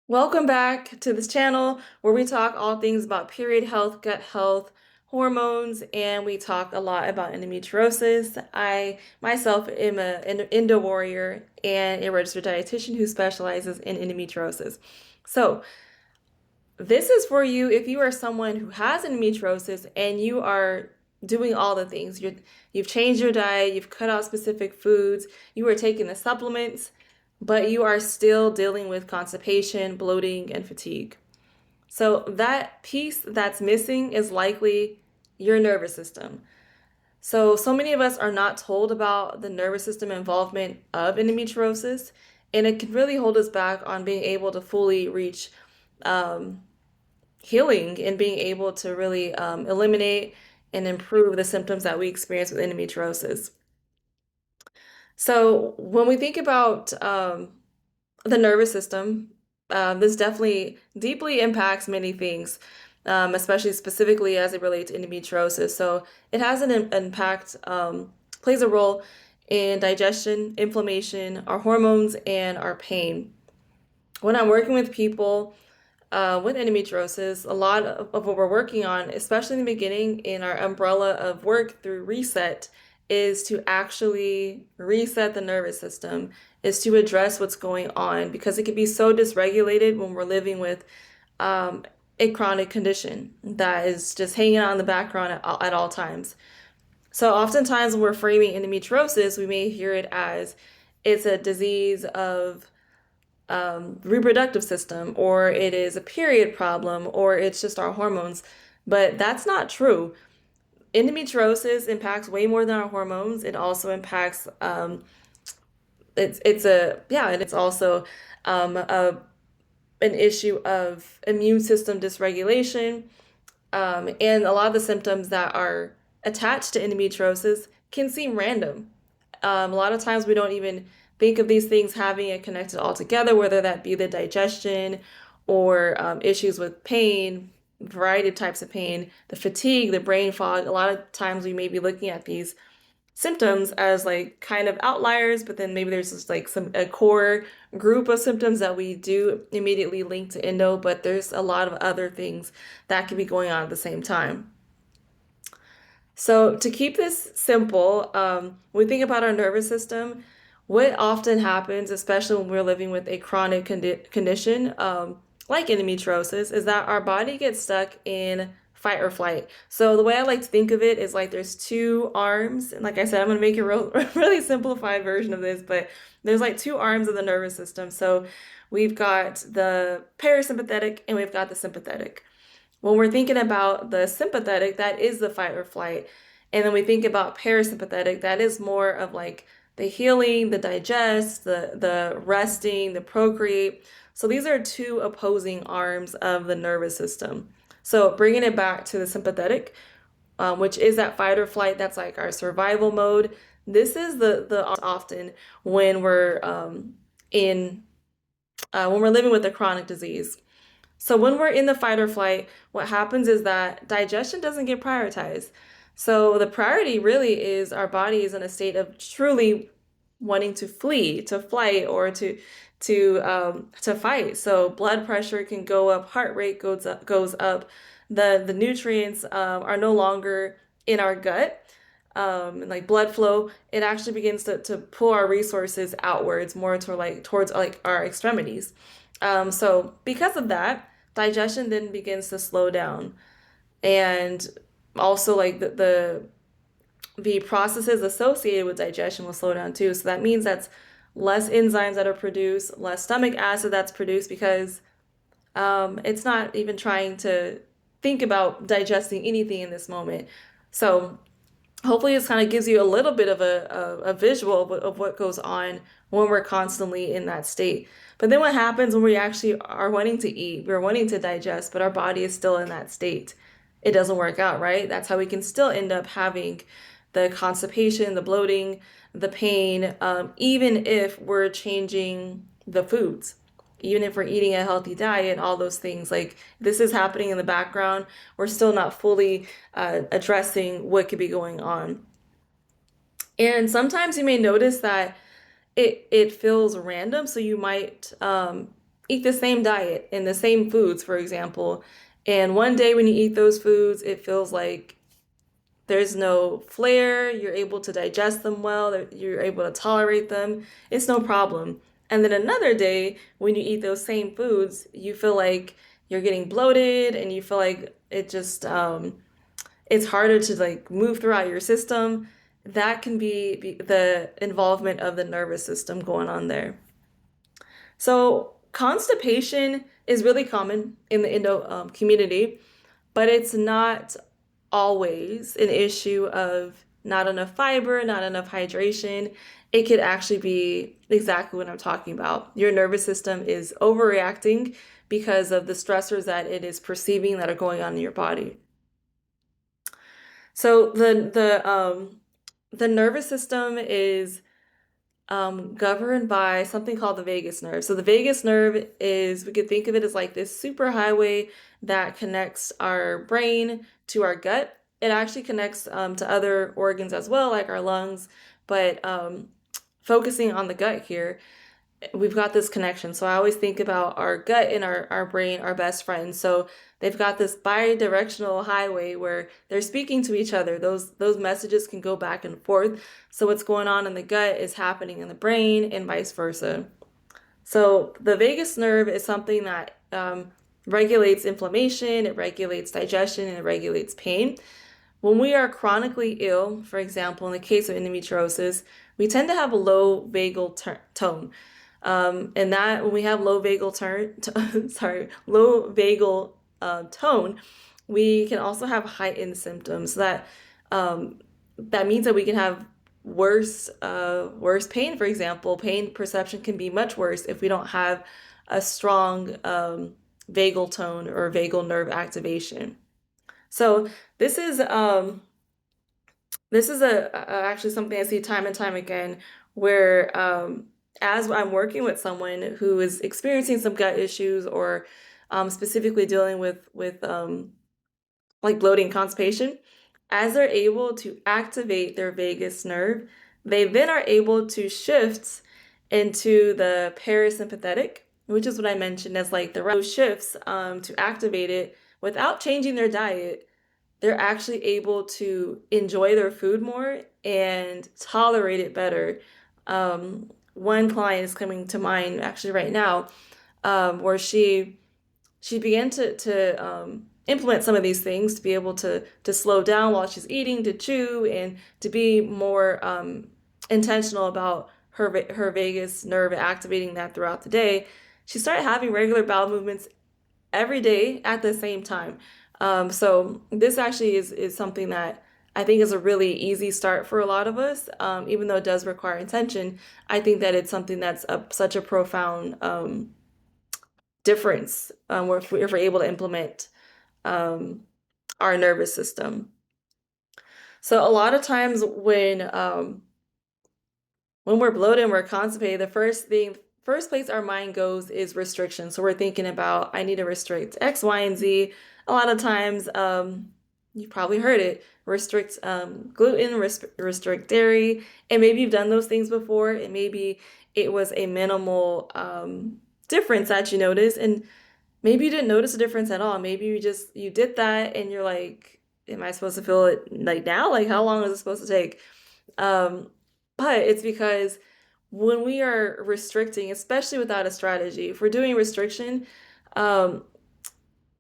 Welcome back to this channel where we talk all things about period health, gut health, hormones, and we talk a lot about endometriosis. I myself am an endo warrior and a registered dietitian who specializes in endometriosis. So, this is for you if you are someone who has endometriosis and you are doing all the things. You've changed your diet, you've cut out specific foods, you are taking the supplements, but you are still dealing with constipation, bloating, and fatigue. So that piece that's missing is likely your nervous system. So many of us are not told about the nervous system involvement of endometriosis, and it can really hold us back on being able to fully reach um, healing and being able to really eliminate and improve the symptoms that we experience with endometriosis. So when we think about the nervous system, this definitely deeply impacts many things, especially specifically as it relates to endometriosis. So it has an impact, plays a role in digestion, inflammation, our hormones, and our pain. When I'm working with people with endometriosis, a lot of what we're working on, especially in the beginning in our umbrella of work through reset, is to actually reset the nervous system, is to address what's going on because it can be so dysregulated when we're living with um, a chronic condition that is just hanging out in the background at all times. So oftentimes when we're framing endometriosis, we may hear it as it's a disease of reproductive system, or it is a period problem, or it's just our hormones. But that's not true. Endometriosis impacts way more than our hormones. It also impacts it's a yeah, and it's also a an issue of immune system dysregulation. And a lot of the symptoms that are attached to endometriosis can seem random. A lot of times we don't even think of these things having it connected all together, whether that be the digestion or issues with pain, variety of types of pain, the fatigue, the brain fog. A lot of times we may be looking at these symptoms as like kind of outliers, but then maybe there's just like a core group of symptoms that we do immediately link to endo, but there's a lot of other things that can be going on at the same time. So to keep this simple, when we think about our nervous system, what often happens, especially when we're living with a chronic condition like endometriosis, is that our body gets stuck in fight or flight. So the way I like to think of it is like there's two arms, and like I said, I'm gonna make a really simplified version of this, but there's like two arms of the nervous system. So we've got the parasympathetic and we've got the sympathetic. When we're thinking about the sympathetic, that is the fight or flight. And then we think about parasympathetic, that is more of like the healing, the digest, the resting, the procreate. So these are two opposing arms of the nervous system. So bringing it back to the sympathetic, which is that fight or flight, that's like our survival mode. This is the often when we're in when we're living with a chronic disease. So when we're in the fight or flight, what happens is that digestion doesn't get prioritized. So the priority really is our body is in a state of truly wanting to flee, to flight, or to fight. So blood pressure can go up, heart rate goes up. The nutrients are no longer in our gut. And like blood flow, it actually begins to pull our resources outwards more towards like our extremities. So because of that, digestion then begins to slow down. And also like the processes associated with digestion will slow down too. So that means that's less enzymes that are produced, less stomach acid that's produced because it's not even trying to think about digesting anything in this moment. So hopefully this kind of gives you a little bit of a visual of what goes on when we're constantly in that state. But then what happens when we actually are wanting to eat, we're wanting to digest, but our body is still in that state? It doesn't work out, right? That's how we can still end up having the constipation, the bloating, the pain, even if we're changing the foods, even if we're eating a healthy diet, all those things. Like this is happening in the background. We're still not fully addressing what could be going on. And sometimes you may notice that it feels random. So you might eat the same diet and the same foods, for example. And one day when you eat those foods, it feels like there's no flare, you're able to digest them well, you're able to tolerate them, it's no problem. And then another day, when you eat those same foods, you feel like you're getting bloated and you feel like it's harder to like move throughout your system. That can be the involvement of the nervous system going on there. So constipation is really common in the Indo community, but it's not always an issue of not enough fiber, not enough hydration. It could actually be exactly what I'm talking about. Your nervous system is overreacting because of the stressors that it is perceiving that are going on in your body. So the nervous system is governed by something called the vagus nerve. So the vagus nerve is, we could think of it as like this super highway that connects our brain to our gut. It actually connects to other organs as well, like our lungs, but focusing on the gut here, we've got this connection. So I always think about our gut and our brain, our best friends. So they've got this bi-directional highway where they're speaking to each other. Those messages can go back and forth. So what's going on in the gut is happening in the brain and vice versa. So the vagus nerve is something that regulates inflammation, it regulates digestion, and it regulates pain. When we are chronically ill, for example, in the case of endometriosis, we tend to have a low vagal tone. And that when we have low vagal low vagal tone, we can also have heightened symptoms. That means that we can have worse pain. For example, pain perception can be much worse if we don't have a strong vagal tone or vagal nerve activation. So this is actually something I see time and time again where as I'm working with someone who is experiencing some gut issues or specifically dealing with like bloating, constipation, as they're able to activate their vagus nerve, they then are able to shift into the parasympathetic, which is what I mentioned as like the shifts to activate it without changing their diet. They're actually able to enjoy their food more and tolerate it better. One client is coming to mind actually right now, where she began to implement some of these things to be able to slow down while she's eating, to chew, and to be more intentional about her vagus nerve and activating that throughout the day. She started having regular bowel movements every day at the same time. So this actually is something that I think is a really easy start for a lot of us, even though it does require intention. I think that it's something that's such a profound difference if we're able to implement our nervous system. So a lot of times when we're bloated and we're constipated, the first place our mind goes is restriction. So we're thinking about, I need to restrict X, Y, and Z. A lot of times, you've probably heard it, restrict gluten, restrict dairy, and maybe you've done those things before, and maybe it was a minimal difference that you noticed, and maybe you didn't notice a difference at all. Maybe you did that, and you're like, am I supposed to feel it like now? Like, how long is it supposed to take? But it's because when we are restricting, especially without a strategy, if we're doing restriction, um,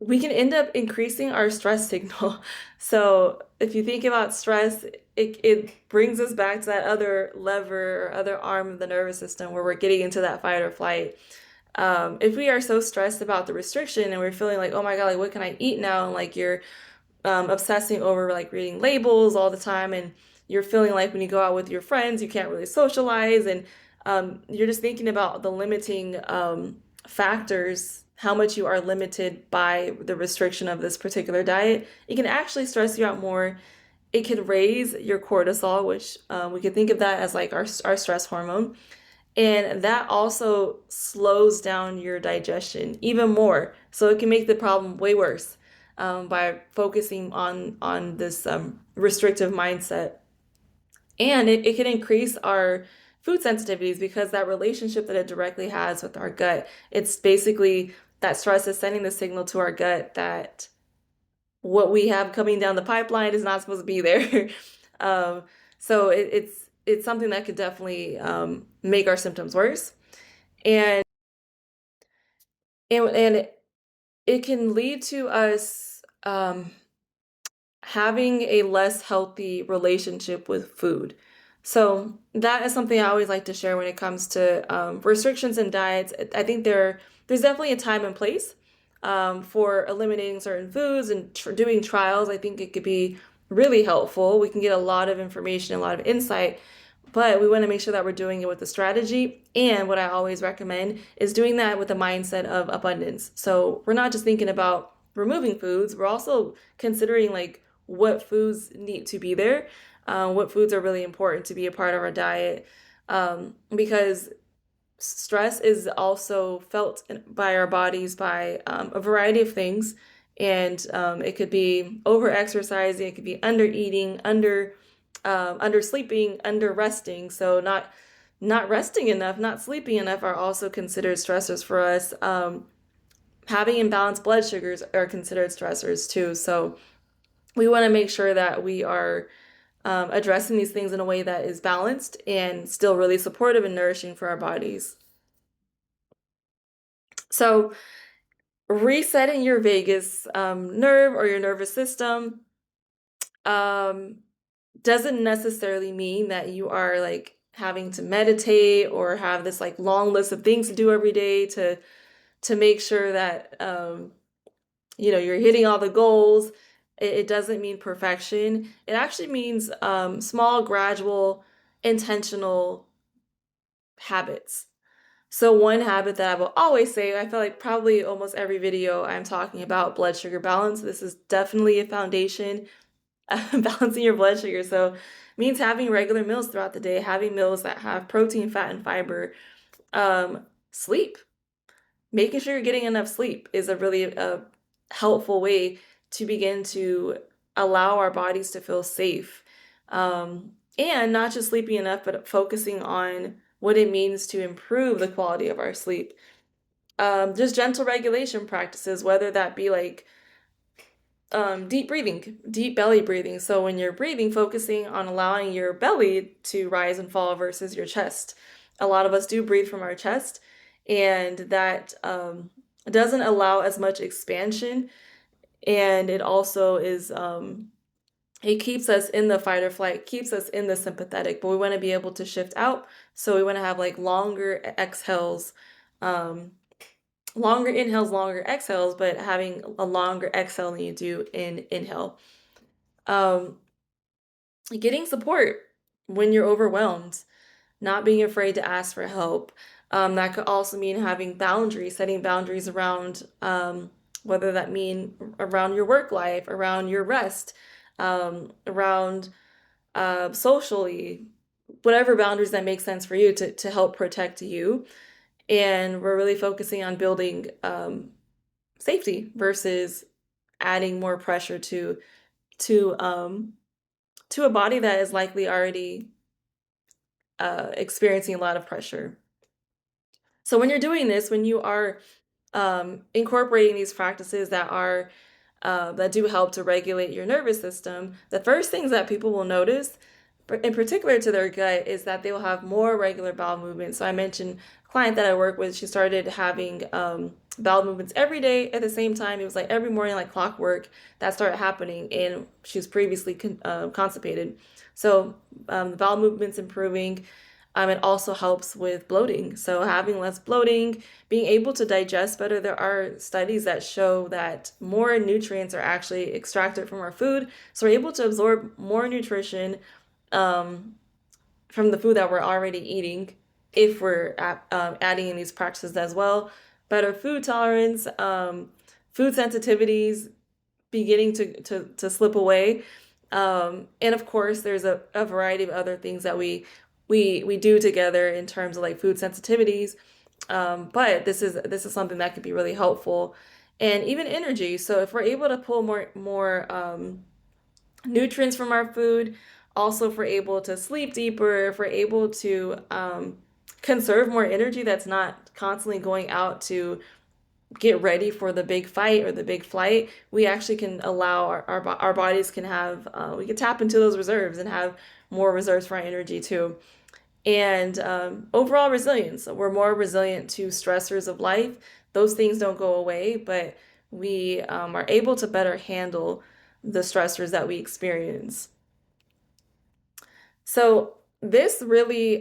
we can end up increasing our stress signal. So if you think about stress, it brings us back to that other lever or other arm of the nervous system where we're getting into that fight or flight. If we are so stressed about the restriction and we're feeling like, oh my God, like what can I eat now? And like you're obsessing over like reading labels all the time, and you're feeling like when you go out with your friends, you can't really socialize, and you're just thinking about the limiting factors, how much you are limited by the restriction of this particular diet. It can actually stress you out more. It can raise your cortisol, which we can think of that as like our stress hormone. And that also slows down your digestion even more. So it can make the problem way worse by focusing on this restrictive mindset. And it can increase our food sensitivities because that relationship that it directly has with our gut. It's basically that stress is sending the signal to our gut that what we have coming down the pipeline is not supposed to be there. um, so it's something that could definitely make our symptoms worse, and and it can lead to us having a less healthy relationship with food. So that is something I always like to share when it comes to restrictions in diets. I think there's definitely a time and place for eliminating certain foods and doing trials. I think it could be really helpful. We can get a lot of information, a lot of insight, but we want to make sure that we're doing it with a strategy. And what I always recommend is doing that with a mindset of abundance. So we're not just thinking about removing foods, we're also considering like what foods need to be there, what foods are really important to be a part of our diet, because stress is also felt by our bodies by a variety of things. And it could be over exercising, it could be under eating, under sleeping, under resting. So not resting enough, not sleeping enough are also considered stressors for us. Having imbalanced blood sugars are considered stressors too. So we want to make sure that we are addressing these things in a way that is balanced and still really supportive and nourishing for our bodies. So, resetting your vagus nerve or your nervous system um, doesn't necessarily mean that you are like having to meditate or have this like long list of things to do every day to make sure that you're hitting all the goals. It doesn't mean perfection. It actually means small, gradual, intentional habits. So one habit that I will always say, I feel like probably almost every video I'm talking about blood sugar balance. This is definitely a foundation, balancing your blood sugar. So it means having regular meals throughout the day, having meals that have protein, fat, and fiber. Sleep, making sure you're getting enough sleep is a really helpful way to begin to allow our bodies to feel safe. And not just sleeping enough, but focusing on what it means to improve the quality of our sleep. Just gentle regulation practices, whether that be like deep breathing, deep belly breathing. So when you're breathing, focusing on allowing your belly to rise and fall versus your chest. A lot of us do breathe from our chest, and that doesn't allow as much expansion. And it also is, it keeps us in the fight or flight, keeps us in the sympathetic, but we want to be able to shift out. So we want to have like longer exhales, um, longer inhales, longer exhales, but having a longer exhale than you do in inhale. Um, Getting support when you're overwhelmed, not being afraid to ask for help. That could also mean having boundaries, setting boundaries around whether that mean around your work life, around your rest, around socially, whatever boundaries that make sense for you to help protect you. And we're really focusing on building safety versus adding more pressure to um, to a body that is likely already experiencing a lot of pressure. So when you're doing this, when you are incorporating these practices that do help to regulate your nervous system, the first things that people will notice, in particular to their gut, is that they will have more regular bowel movements. So I mentioned a client that I work with, she started having bowel movements every day at the same time. It was like every morning, like clockwork, that started happening, and she was previously constipated. So the bowel movements improving. It also helps with bloating. So having less bloating, being able to digest better. There are studies that show that more nutrients are actually extracted from our food. So we're able to absorb more nutrition um, from the food that we're already eating if we're adding in these practices as well. Better food tolerance, food sensitivities beginning to slip away. And of course, there's a variety of other things that we do together in terms of like food sensitivities. But this is something that could be really helpful, and even energy. So if we're able to pull more nutrients from our food, also, if we're able to sleep deeper, if we're able to conserve more energy that's not constantly going out to get ready for the big fight or the big flight, we actually can allow our bodies can have, we can tap into those reserves and have more reserves for our energy too. And overall resilience, we're more resilient to stressors of life. Those things don't go away, but we are able to better handle the stressors that we experience. So this really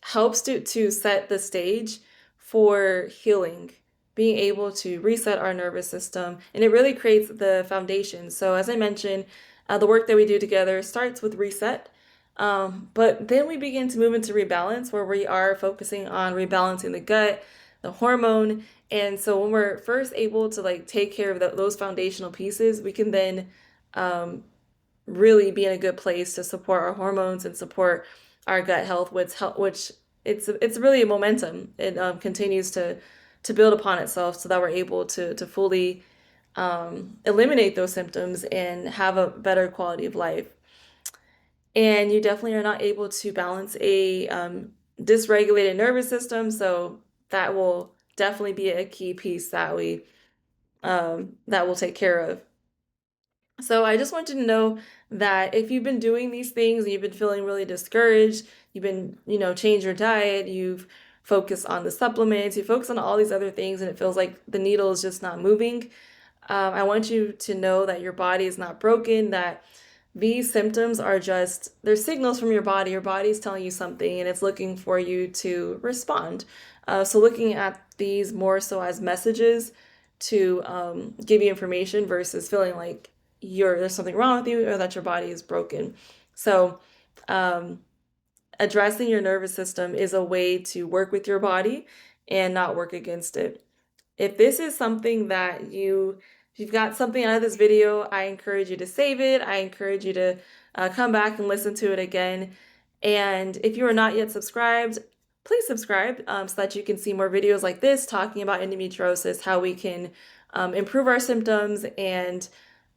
helps to set the stage for healing, being able to reset our nervous system, and it really creates the foundation. So as I mentioned, the work that we do together starts with reset, but then we begin to move into rebalance, where we are focusing on rebalancing the gut, the hormone. And so when we're first able to like take care of those foundational pieces, we can then um, really be in a good place to support our hormones and support our gut health, which it's really a momentum. It continues to build upon itself so that we're able to fully eliminate those symptoms and have a better quality of life. And you definitely are not able to balance a dysregulated nervous system, so that will definitely be a key piece that we that we'll take care of. So I just want you to know that if you've been doing these things and you've been feeling really discouraged, you've been, change your diet, you've focused on the supplements, you focus on all these other things, and it feels like the needle is just not moving. I want you to know that your body is not broken, that these symptoms are just, they're signals from your body. Your body's telling you something and it's looking for you to respond. So looking at these more so as messages to give you information versus feeling like there's something wrong with you or that your body is broken. So um, addressing your nervous system is a way to work with your body and not work against it. If this is something that if you've got something out of this video, I encourage you to save it. I encourage you to come back and listen to it again. And if you are not yet subscribed, please subscribe so that you can see more videos like this talking about endometriosis, how we can improve our symptoms. And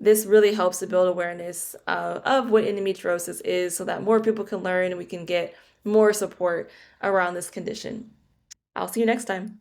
this really helps to build awareness of what endometriosis is so that more people can learn and we can get more support around this condition. I'll see you next time.